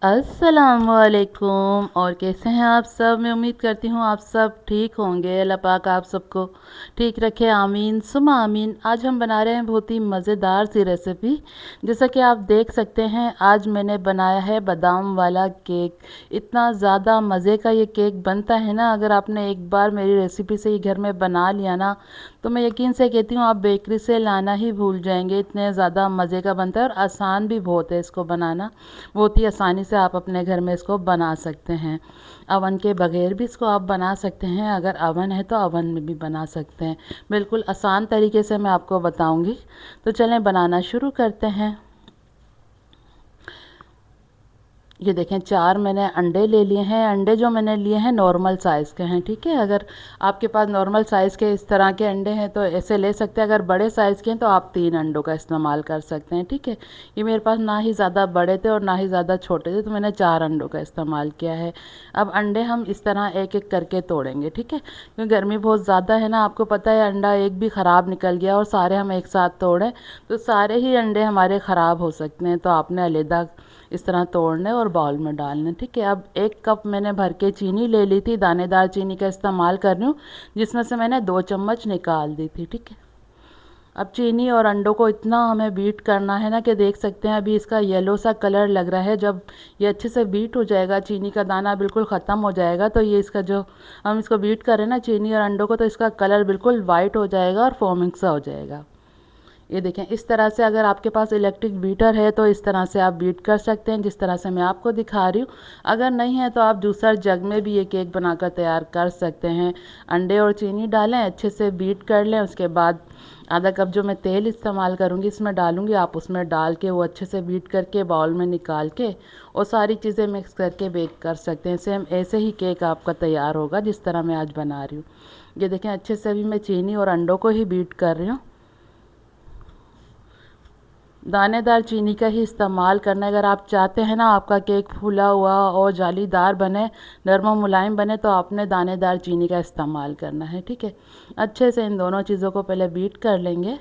अस्सलामुअलैकुम। और कैसे हैं आप सब। मैं उम्मीद करती हूँ आप सब ठीक होंगे। अल्लाह पाक आप सबको ठीक रखे, आमीन सुमा आमीन। आज हम बना रहे हैं बहुत ही मज़ेदार सी रेसिपी। जैसा कि आप देख सकते हैं, आज मैंने बनाया है बादाम वाला केक। इतना ज़्यादा मज़े का ये केक बनता है ना, अगर आपने एक बार मेरी रेसिपी से ही घर में बना लिया ना, तो मैं यकीन से कहती हूँ आप बेकरी से लाना ही भूल जाएंगे। इतने ज़्यादा मज़े का बनता है और आसान भी बहुत है इसको बनाना। बहुत ही आसानी से आप अपने घर में इसको बना सकते हैं। अवन के बगैर भी इसको आप बना सकते हैं, अगर अवन है तो अवन में भी बना सकते हैं। बिल्कुल आसान तरीके से मैं आपको बताऊंगी। तो चलें बनाना शुरू करते हैं। ये देखें, 4 मैंने अंडे ले लिए हैं। अंडे जो मैंने लिए हैं नॉर्मल साइज़ के हैं, ठीक है। अगर आपके पास नॉर्मल साइज़ के इस तरह के अंडे हैं तो ऐसे ले सकते हैं। अगर बड़े साइज़ के हैं तो आप 3 अंडों का इस्तेमाल कर सकते हैं, ठीक है। ये मेरे पास ना ही ज़्यादा बड़े थे और ना ही ज़्यादा छोटे थे, तो मैंने 4 अंडों का इस्तेमाल किया है। अब अंडे हम इस तरह एक एक करके तोड़ेंगे, ठीक है। क्योंकि गर्मी बहुत ज़्यादा है ना, आपको पता है अंडा एक भी ख़राब निकल गया और सारे हम एक साथ तोड़ें तो सारे ही अंडे हमारे ख़राब हो सकते हैं। तो आपने अलग इस तरह तोड़ने और बाउल में डालने, ठीक है। अब 1 कप मैंने भर के चीनी ले ली थी। दानेदार चीनी का इस्तेमाल कर रही हूँ, जिसमें से मैंने 2 चम्मच निकाल दी थी, ठीक है। अब चीनी और अंडों को इतना हमें बीट करना है ना कि देख सकते हैं अभी इसका येलो सा कलर लग रहा है। जब ये अच्छे से बीट हो जाएगा, चीनी का दाना बिल्कुल ख़त्म हो जाएगा, तो ये इसका जो हम इसको बीट करें ना चीनी और अंडों को, तो इसका कलर बिल्कुल वाइट हो जाएगा और फोमिंग सा हो जाएगा। ये देखें, इस तरह से अगर आपके पास इलेक्ट्रिक बीटर है तो इस तरह से आप बीट कर सकते हैं, जिस तरह से मैं आपको दिखा रही हूँ। अगर नहीं है तो आप जूसर जग में भी ये केक बनाकर तैयार कर सकते हैं। अंडे और चीनी डालें, अच्छे से बीट कर लें। उसके बाद आधा कप जो मैं तेल इस्तेमाल करूँगी इसमें डालूँगी, आप उसमें डाल के वो अच्छे से बीट करके बाउल में निकाल के और सारी चीज़ें मिक्स करके बेक कर सकते हैं। सेम ऐसे ही केक आपका तैयार होगा जिस तरह मैं आज बना रही हूँ। ये देखें, अच्छे से अभी मैं चीनी और अंडों को ही बीट कर रही हूँ। दानेदार चीनी का ही इस्तेमाल करना है। अगर आप चाहते हैं ना आपका केक फूला हुआ और जालीदार बने, नरम और मुलायम बने, तो आपने दानेदार चीनी का इस्तेमाल करना है, ठीक है। अच्छे से इन दोनों चीज़ों को पहले बीट कर लेंगे।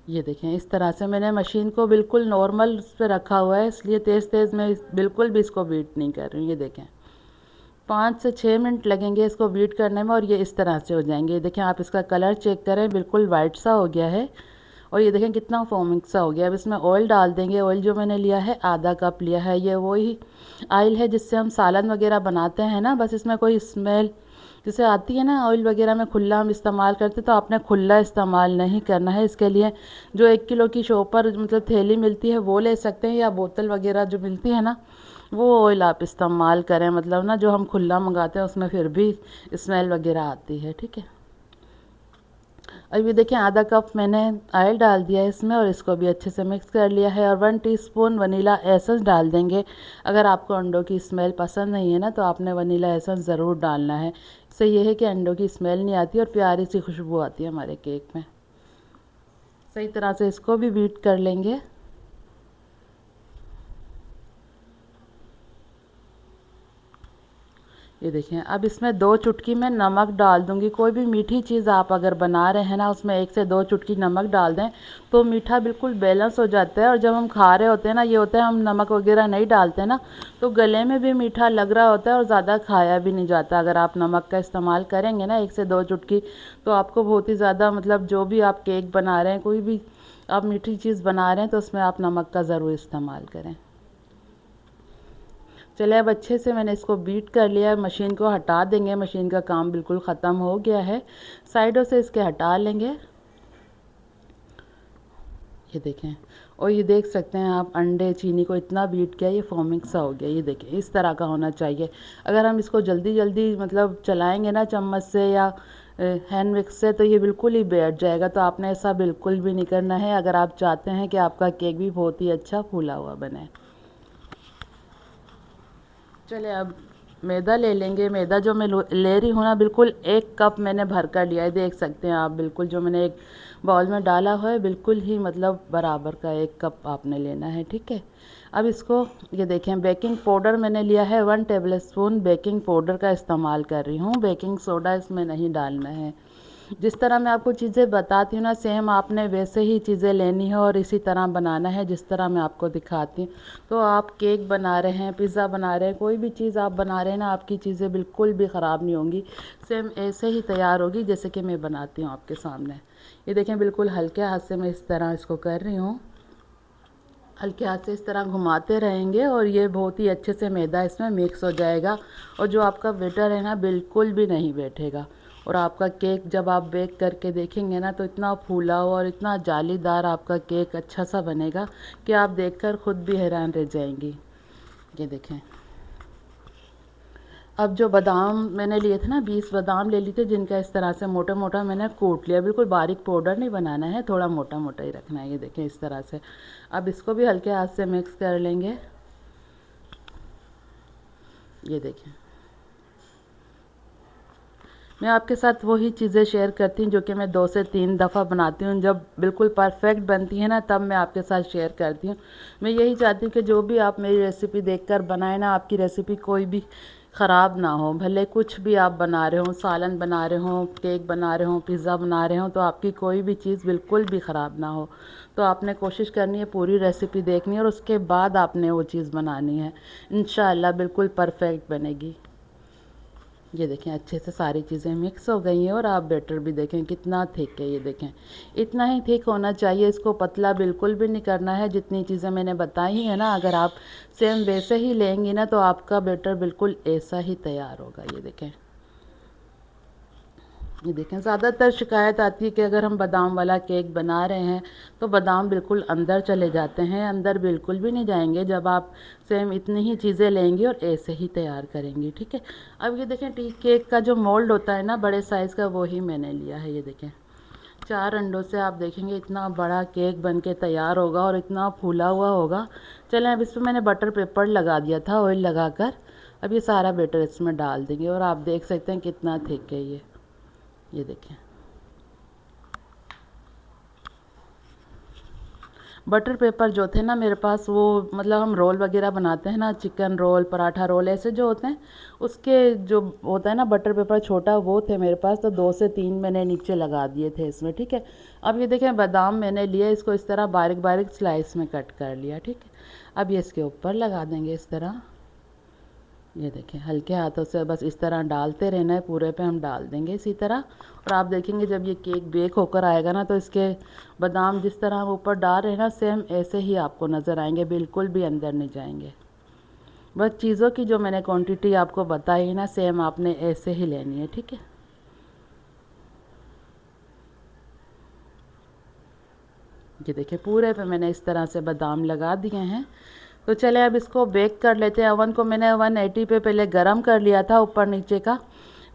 ये देखें, इस तरह से मैंने मशीन को बिल्कुल नॉर्मल उस पर रखा हुआ है, इसलिए तेज़ तेज़ मैं बिल्कुल भी इसको बीट नहीं कर रही हूँ। ये देखें, 5 से 6 मिनट लगेंगे इसको बीट करने में और ये इस तरह से हो जाएंगे। ये देखें, आप इसका कलर चेक करें, बिल्कुल वाइट सा हो गया है और ये देखें कितना फोमिंग सा हो गया। अब इसमें ऑयल डाल देंगे। ऑयल जो मैंने लिया है आधा कप लिया है। ये वही ऑयल है जिससे हम सालन वगैरह बनाते हैं ना, बस इसमें कोई स्मेल जैसे आती है ना, ऑयल वगैरह में खुला हम इस्तेमाल करते, तो आपने खुला इस्तेमाल नहीं करना है। इसके लिए जो 1 किलो की शॉप पर मतलब थैली मिलती है वो ले सकते हैं, या बोतल वगैरह जो मिलती है ना वो ऑयल आप इस्तेमाल करें। मतलब ना जो हम खुला मंगाते हैं उसमें फिर भी स्मेल वगैरह आती है, ठीक है। अब ये देखें, आधा कप मैंने ऑयल डाल दिया है इसमें और इसको भी अच्छे से मिक्स कर लिया है। और 1 टीस्पून वनीला एसेंस डाल देंगे। अगर आपको अंडों की स्मेल पसंद नहीं है ना, तो आपने वनीला एसेंस ज़रूर डालना है। इससे ये है कि अंडों की स्मेल नहीं आती और प्यारी सी खुशबू आती है हमारे केक में। सही तरह से इसको भी बीट कर लेंगे। ये देखें, अब इसमें 2 चुटकी मैं नमक डाल दूंगी। कोई भी मीठी चीज़ आप अगर बना रहे हैं ना, उसमें 1 से 2 चुटकी नमक डाल दें तो मीठा बिल्कुल बैलेंस हो जाता है। और जब हम खा रहे होते हैं ना, ये होता है हम नमक वगैरह नहीं डालते ना, तो गले में भी मीठा लग रहा होता है और ज़्यादा खाया भी नहीं जाता। अगर आप नमक का इस्तेमाल करेंगे ना 1 से 2 चुटकी, तो आपको बहुत ही ज़्यादा मतलब जो भी आप केक बना रहे हैं, कोई भी आप मीठी चीज़ बना रहे हैं, तो उसमें आप नमक का ज़रूर इस्तेमाल करें। चलिए, अब अच्छे से मैंने इसको बीट कर लिया। मशीन को हटा देंगे, मशीन का काम बिल्कुल ख़त्म हो गया है। साइडों से इसके हटा लेंगे। ये देखें, और ये देख सकते हैं आप अंडे चीनी को इतना बीट किया, ये फॉर्मिंग सा हो गया। ये देखें, इस तरह का होना चाहिए। अगर हम इसको जल्दी जल्दी मतलब चलाएंगे ना चम्मच से या हैंड मिक्स से, तो ये बिल्कुल ही बैठ जाएगा। तो आपने ऐसा बिल्कुल भी नहीं करना है अगर आप चाहते हैं कि आपका केक भी बहुत ही अच्छा फूला हुआ बने। चलिए, अब मैदा ले लेंगे। मैदा जो मैं ले रही हूँ ना, बिल्कुल 1 कप मैंने भर कर लिया है। देख सकते हैं आप, बिल्कुल जो मैंने एक बाउल में डाला हुआ है बिल्कुल ही मतलब बराबर का 1 कप आपने लेना है, ठीक है। अब इसको ये देखें, बेकिंग पाउडर मैंने लिया है। 1 टेबल स्पून बेकिंग पाउडर का इस्तेमाल कर रही हूँ। बेकिंग सोडा इसमें नहीं डालना है। जिस तरह मैं आपको चीज़ें बताती हूँ ना, सेम आपने वैसे ही चीज़ें लेनी है और इसी तरह बनाना है जिस तरह मैं आपको दिखाती हूँ। तो आप केक बना रहे हैं, पिज़्ज़ा बना रहे हैं, कोई भी चीज़ आप बना रहे हैं ना, आपकी चीज़ें बिल्कुल भी ख़राब नहीं होंगी, सेम ऐसे ही तैयार होगी जैसे कि मैं बनाती हूँ आपके सामने। ये देखें, बिल्कुल हल्के हाथ से मैं इस तरह इसको कर रही हूँ। हल्के हाथ से इस तरह घुमाते रहेंगे और ये बहुत ही अच्छे से मैदा इसमें मिक्स हो जाएगा और जो आपका बैटर है ना, बिल्कुल भी नहीं बैठेगा। और आपका केक जब आप बेक करके देखेंगे ना, तो इतना फूला हुआ और इतना जालीदार आपका केक अच्छा सा बनेगा कि आप देखकर खुद भी हैरान रह जाएंगी। ये देखें, अब जो बादाम मैंने लिए थे ना, 20 बादाम ले लिए थे, जिनका इस तरह से मोटा मोटा मैंने कूट लिया। बिल्कुल बारीक पाउडर नहीं बनाना है, थोड़ा मोटा मोटा ही रखना है। ये देखें इस तरह से। अब इसको भी हल्के हाथ से मिक्स कर लेंगे। ये देखें, मैं आपके साथ वही चीज़ें शेयर करती हूँ जो कि मैं 2 से 3 दफ़ा बनाती हूँ। जब बिल्कुल परफेक्ट बनती है ना, तब मैं आपके साथ शेयर करती हूँ। मैं यही चाहती हूँ कि जो भी आप मेरी रेसिपी देखकर बनाएं ना, आपकी रेसिपी कोई भी ख़राब ना हो। भले कुछ भी आप बना रहे हो, सालन बना रहे हो, केक बना रहे हो, पिज़्ज़ा बना रहे हो, तो आपकी कोई भी चीज़ बिल्कुल भी ख़राब ना हो। तो आपने कोशिश करनी है, पूरी रेसिपी देखनी है और उसके बाद आपने वो चीज़ बनानी है। इंशाअल्लाह बिल्कुल परफेक्ट बनेगी। ये देखें, अच्छे से सारी चीज़ें मिक्स हो गई हैं और आप बैटर भी देखें कितना थिक है। ये देखें, इतना ही थिक होना चाहिए, इसको पतला बिल्कुल भी नहीं करना है। जितनी चीज़ें मैंने बताई हैं ना, अगर आप सेम वैसे ही लेंगी ना, तो आपका बैटर बिल्कुल ऐसा ही तैयार होगा। ये देखें, ज़्यादातर शिकायत आती है कि अगर हम बादाम वाला केक बना रहे हैं तो बादाम बिल्कुल अंदर चले जाते हैं। अंदर बिल्कुल भी नहीं जाएंगे जब आप सेम इतनी ही चीज़ें लेंगी और ऐसे ही तैयार करेंगी। ठीक है, अब ये देखें, टी केक का जो मोल्ड होता है ना, बड़े साइज़ का, वो ही मैंने लिया है। ये देखें, 4 अंडों से आप देखेंगे इतना बड़ा केक बन के तैयार होगा और इतना फूला हुआ होगा। चलें, अब इसमें मैंने बटर पेपर लगा दिया था, ऑयल लगाकर। अब ये सारा बैटर इसमें डाल देंगे और आप देख सकते हैं कितना थिक है ये देखें, बटर पेपर जो थे ना मेरे पास, वो मतलब हम रोल वगैरह बनाते हैं ना, चिकन रोल, पराठा रोल, ऐसे जो होते हैं, उसके जो होता है ना बटर पेपर छोटा, वो थे मेरे पास। तो 2 से 3 मैंने नीचे लगा दिए थे इसमें। ठीक है, अब ये देखें, बादाम मैंने लिए, इसको इस तरह बारीक बारीक स्लाइस में कट कर लिया। ठीक है, अब ये इसके ऊपर लगा देंगे इस तरह। ये देखें, हल्के हाथों से बस इस तरह डालते रहना है, पूरे पे हम डाल देंगे इसी तरह। और आप देखेंगे जब ये केक बेक होकर आएगा ना, तो इसके बादाम जिस तरह हम ऊपर डाल रहे हैं ना, सेम ऐसे ही आपको नज़र आएंगे, बिल्कुल भी अंदर नहीं जाएंगे। बस चीज़ों की जो मैंने क्वांटिटी आपको बताई है ना, सेम आपने ऐसे ही लेनी है। ठीक है, ये देखिए, पूरे पे मैंने इस तरह से बादाम लगा दिए हैं। तो चले अब इसको बेक कर लेते हैं। ओवन को मैंने 180 पे पहले गरम कर लिया था, ऊपर नीचे का,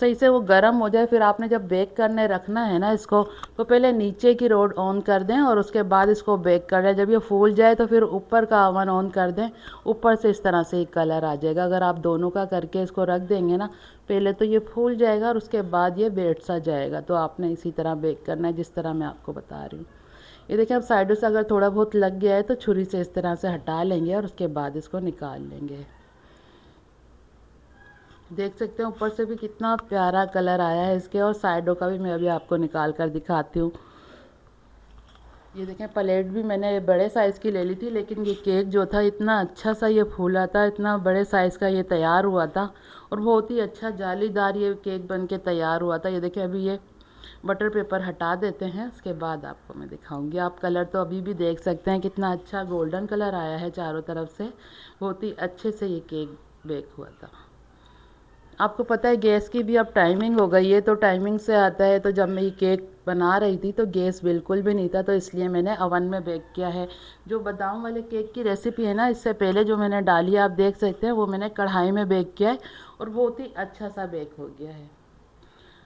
सही से वो गरम हो जाए। फिर आपने जब बेक करने रखना है ना इसको, तो पहले नीचे की रोड ऑन कर दें और उसके बाद इसको बेक कर दें। जब ये फूल जाए तो फिर ऊपर का ओवन ऑन कर दें। ऊपर से इस तरह से एक कलर आ जाएगा। अगर आप दोनों का करके इसको रख देंगे ना, पहले तो ये फूल जाएगा और उसके बाद ये बैठ सा जाएगा। तो आपने इसी तरह बेक करना है जिस तरह मैं आपको बता रही हूँ। ये देखिए, अब साइडों से अगर थोड़ा बहुत लग गया है तो छुरी से इस तरह से हटा लेंगे और उसके बाद इसको निकाल लेंगे। देख सकते हैं ऊपर से भी कितना प्यारा कलर आया है इसके, और साइडों का भी मैं अभी आपको निकाल कर दिखाती हूँ। ये देखें, प्लेट भी मैंने बड़े साइज़ की ले ली थी, लेकिन ये केक जो था इतना अच्छा सा ये फूला था, इतना बड़े साइज़ का ये तैयार हुआ था और बहुत ही अच्छा जालीदार ये केक बन के तैयार हुआ था। ये देखें, अभी ये बटर पेपर हटा देते हैं, उसके बाद आपको मैं दिखाऊंगी। आप कलर तो अभी भी देख सकते हैं कितना अच्छा गोल्डन कलर आया है चारों तरफ से। बहुत ही अच्छे से ये केक बेक हुआ था। आपको पता है गैस की भी अब टाइमिंग हो गई है, तो टाइमिंग से आता है। तो जब मैं ये केक बना रही थी तो गैस बिल्कुल भी नहीं था, तो इसलिए मैंने अवन में बेक किया है। जो बादाम वाले केक की रेसिपी है ना, इससे पहले जो मैंने डाली है आप देख सकते हैं, वो मैंने कढ़ाई में बेक किया है और बहुत ही अच्छा सा बेक हो गया है।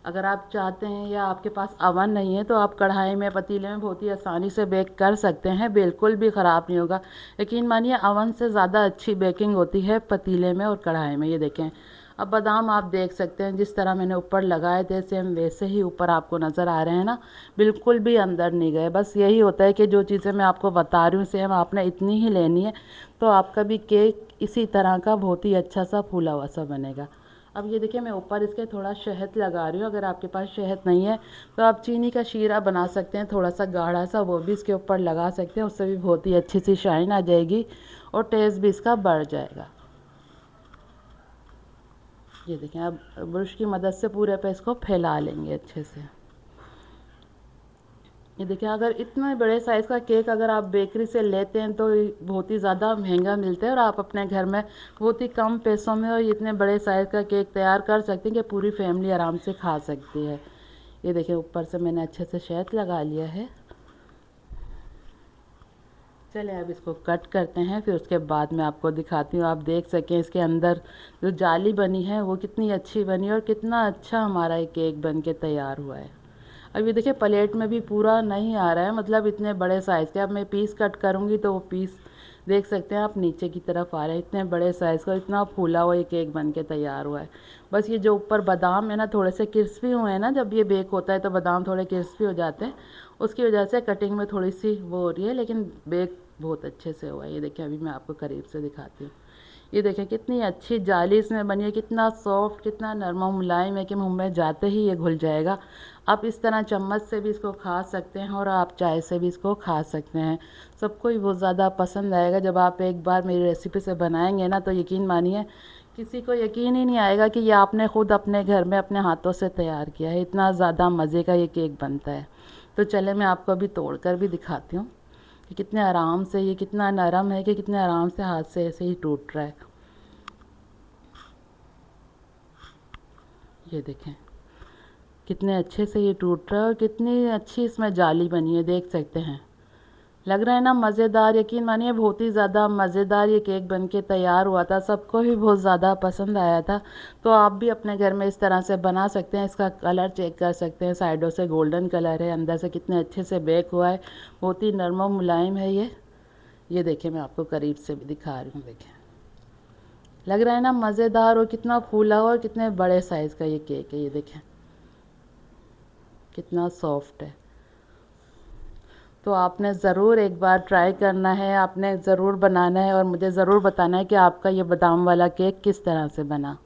अगर आप चाहते हैं या आपके पास अवन नहीं है, तो आप कढ़ाई में, पतीले में बहुत ही आसानी से बेक कर सकते हैं, बिल्कुल भी ख़राब नहीं होगा। यकीन मानिए, अवन से ज़्यादा अच्छी बेकिंग होती है पतीले में और कढ़ाई में। ये देखें, अब बादाम आप देख सकते हैं जिस तरह मैंने ऊपर लगाए थे, सेम वैसे ही ऊपर आपको नज़र आ रहे हैं ना, बिल्कुल भी अंदर नहीं गए। बस यही होता है कि जो चीज़ें मैं आपको बता रही हूँ सेम आपने इतनी ही लेनी है, तो आपका भी केक इसी तरह का बहुत ही अच्छा सा फूला हुआ सा बनेगा। अब ये देखिए मैं ऊपर इसके थोड़ा शहद लगा रही हूँ। अगर आपके पास शहद नहीं है तो आप चीनी का शीरा बना सकते हैं, थोड़ा सा गाढ़ा सा, वो भी इसके ऊपर लगा सकते हैं। उससे भी बहुत ही अच्छी सी शाइन आ जाएगी और टेस्ट भी इसका बढ़ जाएगा। ये देखें, अब ब्रश की मदद से पूरे पे इसको फैला लेंगे अच्छे से। ये देखिए, अगर इतने बड़े साइज़ का केक अगर आप बेकरी से लेते हैं तो बहुत ही ज़्यादा महंगा मिलता है, और आप अपने घर में बहुत ही कम पैसों में और इतने बड़े साइज़ का केक तैयार कर सकते हैं कि पूरी फैमिली आराम से खा सकती है। ये देखिए, ऊपर से मैंने अच्छे से शहद लगा लिया है। चलिए अब इसको कट करते हैं, फिर उसके बाद मैं आपको दिखाती हूँ। आप देख सकें इसके अंदर जो जाली बनी है वो कितनी अच्छी बनी और कितना अच्छा हमारा ये केक बन के तैयार हुआ है। अब ये देखिए प्लेट में भी पूरा नहीं आ रहा है, मतलब इतने बड़े साइज़ के। अब मैं पीस कट करूँगी तो वो पीस देख सकते हैं आप नीचे की तरफ आ रहे हैं। इतने बड़े साइज़ का इतना फूला हुआ ये केक बन के तैयार हुआ है। बस ये जो ऊपर बादाम है ना, थोड़े से क्रिस्पी हुए हैं ना, जब ये बेक होता है तो बादाम थोड़े क्रिस्पी हो जाते हैं, उसकी वजह से कटिंग में थोड़ी सी वो हो रही है, लेकिन बेक बहुत अच्छे से हुआ है। ये देखिए अभी मैं आपको करीब से दिखाती हूँ। ये देखें कितनी अच्छी जाली इसमें बनी है, कितना सॉफ्ट, कितना नरम मुलायम है कि मुंह में जाते ही ये घुल जाएगा। आप इस तरह चम्मच से भी इसको खा सकते हैं और आप चाय से भी इसको खा सकते हैं। सबको ही बहुत ज़्यादा पसंद आएगा। जब आप एक बार मेरी रेसिपी से बनाएंगे ना तो यकीन मानिए किसी को यकीन ही नहीं आएगा कि ये आपने ख़ुद अपने घर में अपने हाथों से तैयार किया है। इतना ज़्यादा मज़े का ये केक बनता है। तो चले मैं आपको अभी तोड़ कर भी दिखाती हूँ कि कितने आराम से, ये कितना नरम है कि कितने आराम से हाथ से ऐसे ही टूट रहा है। ये देखें कितने अच्छे से ये टूट रहा है और कितनी अच्छी इसमें जाली बनी है, देख सकते हैं। लग रहा है ना मज़ेदार। यकीन मानिए बहुत ही ज़्यादा मज़ेदार ये केक बन के तैयार हुआ था। सबको ही बहुत ज़्यादा पसंद आया था। तो आप भी अपने घर में इस तरह से बना सकते हैं। इसका कलर चेक कर सकते हैं, साइडों से गोल्डन कलर है, अंदर से कितने अच्छे से बेक हुआ है, बहुत ही नरम और मुलायम है ये देखिए मैं आपको करीब से भी दिखा रही हूँ। देखें लग रहा है ना मज़ेदार, और कितना फूला हुआ और कितने बड़े साइज़ का ये केक है। ये देखें कितना सॉफ्ट है। तो आपने ज़रूर एक बार ट्राई करना है, आपने ज़रूर बनाना है और मुझे ज़रूर बताना है कि आपका ये बादाम वाला केक किस तरह से बना।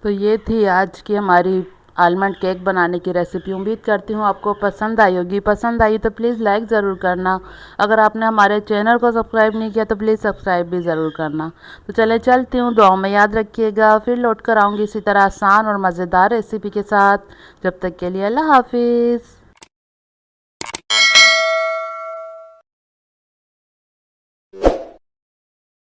तो ये थी आज की हमारी आलमंड केक बनाने की रेसिपी। उम्मीद करती हूँ आपको पसंद आई होगी। पसंद आई तो प्लीज़ लाइक ज़रूर करना। अगर आपने हमारे चैनल को सब्सक्राइब नहीं किया तो प्लीज़ सब्सक्राइब भी ज़रूर करना। तो चले चलती हूँ, दुआओं में याद रखिएगा। फिर लौट कर आऊँगी इसी तरह आसान और मज़ेदार रेसिपी के साथ। जब तक के लिए अल्लाह हाफिज़।